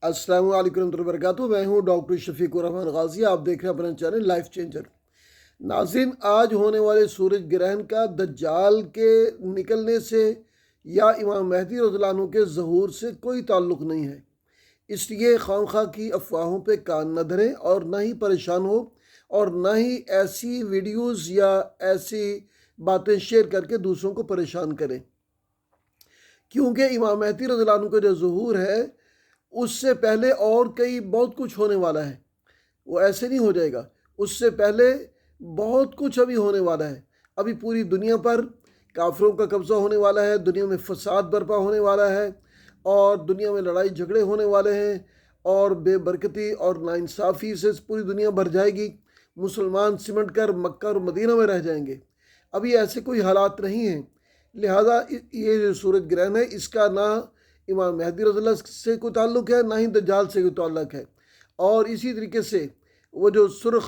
अस्सलाम वालेकुम रहमतुल्लाहि व बरकातुहू। मैं हूँ डॉक्टर शफीकुर रहमान गाजी। आप देख रहे हैं अपना चैनल लाइफ चेंजर। नाज़रीन, आज होने वाले सूरज ग्रहण का दज्जाल के निकलने से या इमाम महदी रज़ियल्लाहु अन्हु के ज़हूर से कोई ताल्लुक़ नहीं है। इसलिए खामखा की अफवाहों पे कान न धरें और न ही परेशान हो और न ही ऐसी वीडियोज़ या ऐसी बातें शेयर करके दूसरों को परेशान करें, क्योंकि इमाम महदी रज़ियल्लाहु अन्हु का जो ज़हूर है उससे पहले और कई बहुत कुछ होने वाला है। वो ऐसे नहीं हो जाएगा, उससे पहले बहुत कुछ अभी होने वाला है। अभी पूरी दुनिया पर काफिरों का कब्ज़ा होने वाला है, दुनिया में फसाद बर्पा होने वाला है और दुनिया में लड़ाई झगड़े होने वाले हैं और बेबरकती और नाइंसाफ़ी से पूरी दुनिया भर जाएगी। मुसलमान सिमट कर मक्का और मदीना में रह जाएंगे। अभी ऐसे कोई हालात नहीं हैं। लिहाजा ये जो सूरज ग्रहण है इसका ना इमाम महदी रज़ियल्लाहु अन्हु से कोई ताल्लुक़ है, ना ही दज्जाल से कोई ताल्लुक़ है। और इसी तरीके से वो जो सुर्ख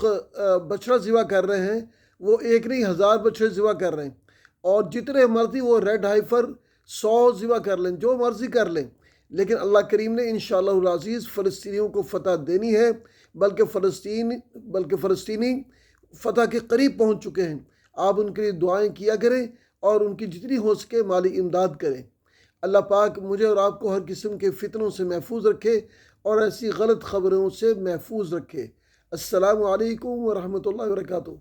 बछड़ा ज़िबा कर रहे हैं वो एक नहीं 1000 बछड़े ज़िबा कर रहे हैं और जितने मर्जी वो रेड हाइफर 100 ज़िबा कर लें, जो मर्ज़ी कर लें, लेकिन अल्लाह करीम ने इंशाअल्लाह अज़ीज़ फ़लस्तीनियों को फ़तह देनी है। बल्कि फ़लस्तीनी फ़तह के करीब पहुँच चुके हैं। आप उनके लिए दुआएँ किया करें और उनकी जितनी हो सके माली इमदाद करें। अल्लाह पाक मुझे और आपको हर किस्म के फितनों से महफूज रखे और ऐसी गलत ख़बरों से महफूज रखे। अस्सलामु अलैकुम व रहमतुल्लाहि व बरकातुहू।